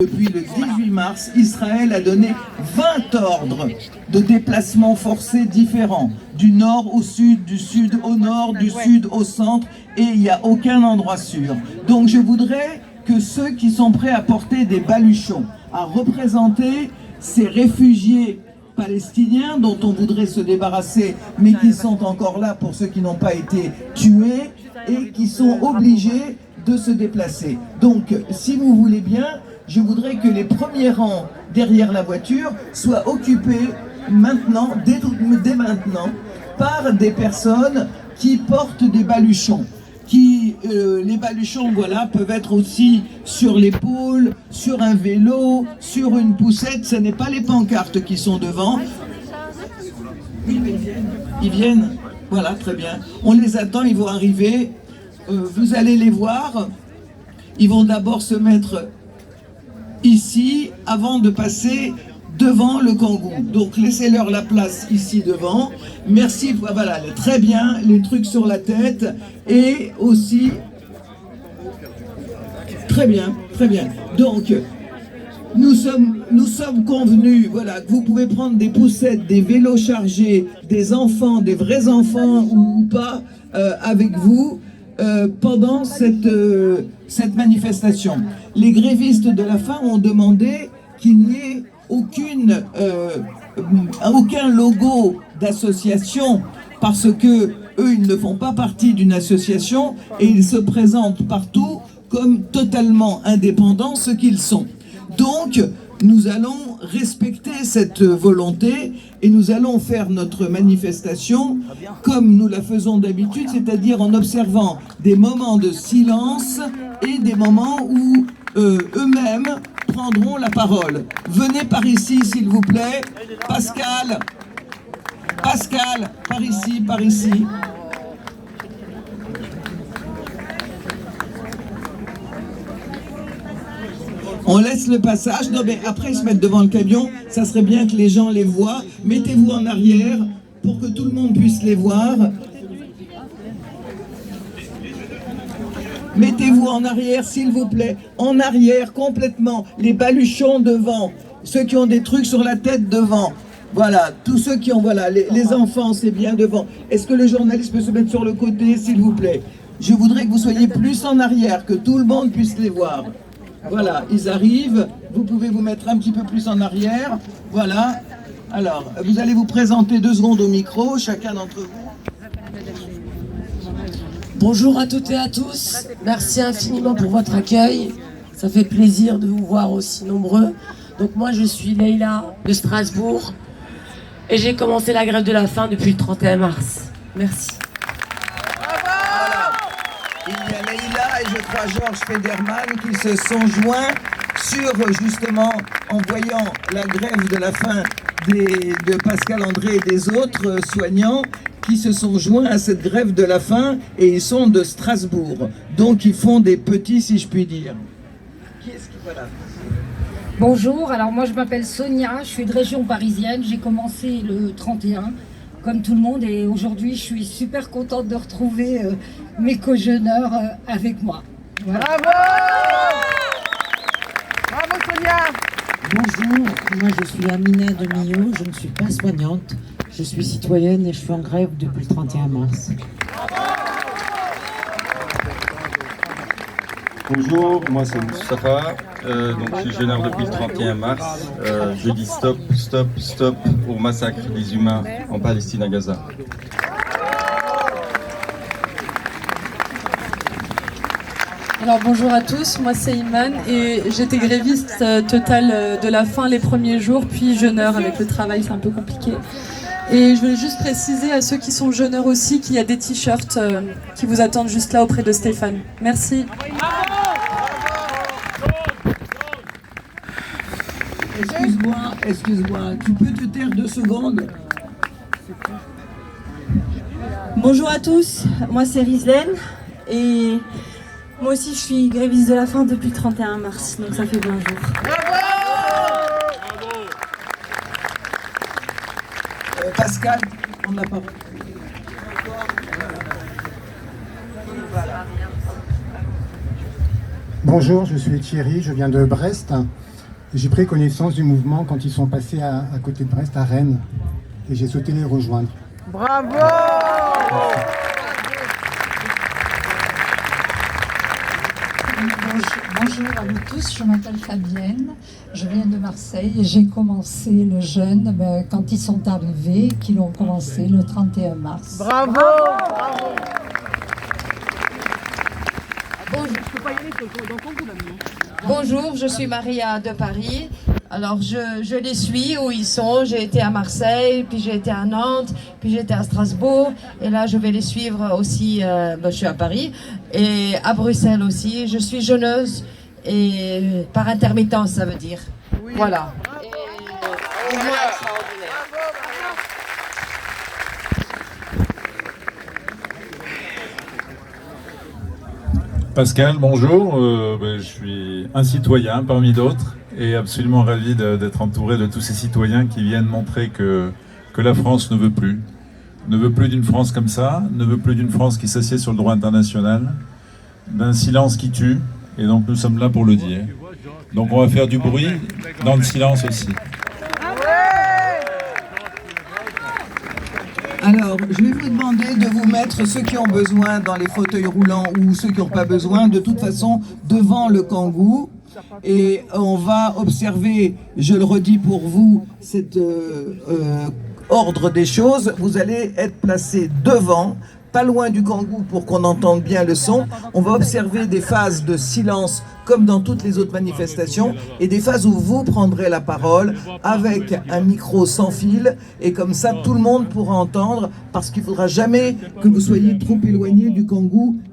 Depuis le 18 mars, Israël a donné 20 ordres de déplacement forcés différents, du nord au sud, du sud au nord, du sud au centre, et il n'y a aucun endroit sûr. Donc je voudrais que ceux qui sont prêts à porter des baluchons, à représenter ces réfugiés palestiniens dont on voudrait se débarrasser, mais qui sont encore là pour ceux qui n'ont pas été tués, et qui sont obligés de se déplacer. Donc, si vous voulez bien, je voudrais que les premiers rangs derrière la voiture soient occupés maintenant, dès maintenant, par des personnes qui portent des baluchons. Les baluchons, voilà, peuvent être aussi sur l'épaule, sur un vélo, sur une poussette. Ce n'est pas les pancartes qui sont devant. Ils viennent. Voilà, très bien. On les attend, ils vont arriver. Vous allez les voir. Ils vont d'abord se mettre ici avant de passer devant le kangou. Donc laissez-leur la place ici devant. Merci, voilà, très bien, les trucs sur la tête et aussi... Très bien, très bien. Donc, nous sommes convenus, voilà, que vous pouvez prendre des poussettes, des vélos chargés, des enfants, des vrais enfants ou pas, avec vous, pendant cette manifestation. Les grévistes de la faim ont demandé qu'il n'y ait aucun logo d'association parce que eux, ils ne font pas partie d'une association et ils se présentent partout comme totalement indépendants, ce qu'ils sont. Donc, nous allons respecter cette volonté et nous allons faire notre manifestation comme nous la faisons d'habitude, c'est-à-dire en observant des moments de silence et des moments où eux-mêmes prendront la parole. Venez par ici, s'il vous plaît. Pascal, par ici, par ici. On laisse le passage. Non, mais après, ils se mettent devant le camion. Ça serait bien que les gens les voient. Mettez-vous en arrière pour que tout le monde puisse les voir. Mettez-vous en arrière, s'il vous plaît. En arrière, complètement. Les baluchons devant. Ceux qui ont des trucs sur la tête devant. Voilà. Tous ceux qui ont... Voilà. Les enfants, c'est bien devant. Est-ce que le journaliste peut se mettre sur le côté, s'il vous plaît? Je voudrais que vous soyez plus en arrière, que tout le monde puisse les voir. Voilà, ils arrivent, vous pouvez vous mettre un petit peu plus en arrière, voilà. Alors, vous allez vous présenter 2 secondes au micro, chacun d'entre vous. Bonjour à toutes et à tous, merci infiniment pour votre accueil, ça fait plaisir de vous voir aussi nombreux. Donc moi je suis Leïla de Strasbourg et j'ai commencé la grève de la faim depuis le 31 mars. Merci. Il y a Leïla et je crois Georges Federman qui se sont joints sur justement en voyant la grève de la faim de Pascal André et des autres soignants qui se sont joints à cette grève de la faim et ils sont de Strasbourg. Donc ils font des petits, si je puis dire. Qui est-ce qui va là? Bonjour, alors moi je m'appelle Sonia, je suis de région parisienne, j'ai commencé le 31 comme tout le monde et aujourd'hui je suis super contente de retrouver mes co-jeûneurs avec moi. Voilà. Bravo! Bravo Sonia! Bonjour, moi je suis Amina de Millau, je ne suis pas soignante, je suis citoyenne et je suis en grève depuis le 31 mars. Bonjour, moi c'est Moustapha, donc je suis jeûneur depuis le 31 mars. Je dis stop, stop, stop au massacre des humains en Palestine à Gaza. Alors bonjour à tous, moi c'est Iman et j'étais gréviste totale de la faim les premiers jours, puis jeûneur avec le travail, c'est un peu compliqué. Et je voulais juste préciser à ceux qui sont jeûneurs aussi qu'il y a des t-shirts qui vous attendent juste là auprès de Stéphane. Merci. Excuse-moi, tu peux te taire 2 secondes? Bonjour à tous, moi c'est Rizlen et moi aussi je suis gréviste de la faim depuis le 31 mars, donc ça fait 20 jours. Pascal, on n'a pas... Bonjour, je suis Thierry, je viens de Brest J'ai pris connaissance du mouvement quand ils sont passés à côté de Brest, à Rennes, et j'ai souhaité les rejoindre. Bravo! Bonjour à vous tous, je m'appelle Fabienne, je viens de Marseille et j'ai commencé le jeûne quand ils sont arrivés, qu'ils ont commencé le 31 mars. Bravo! Bonjour, je suis Maria de Paris. Alors je les suis où ils sont. J'ai été à Marseille, puis j'ai été à Nantes, puis j'ai été à Strasbourg. Et là, je vais les suivre aussi. Je suis à Paris et à Bruxelles aussi. Je suis jeûneuse et par intermittence, ça veut dire. Oui. Voilà. Et mouvement extraordinaire. Pascal, bonjour. Je suis un citoyen parmi d'autres et absolument ravi d'être entouré de tous ces citoyens qui viennent montrer que la France ne veut plus d'une France comme ça, ne veut plus d'une France qui s'assied sur le droit international, d'un silence qui tue, et donc nous sommes là pour le dire. Donc on va faire du bruit dans le silence aussi. Alors, je vais vous demander de vous mettre, ceux qui ont besoin, dans les fauteuils roulants ou ceux qui n'ont pas besoin, de toute façon, devant le Kangoo. Et on va observer, je le redis pour vous, cet ordre des choses. Vous allez être placés devant, pas loin du Kangoo pour qu'on entende bien le son. On va observer des phases de silence comme dans toutes les autres manifestations et des phases où vous prendrez la parole avec un micro sans fil et comme ça tout le monde pourra entendre parce qu'il ne faudra jamais que vous soyez trop éloigné du Kangoo.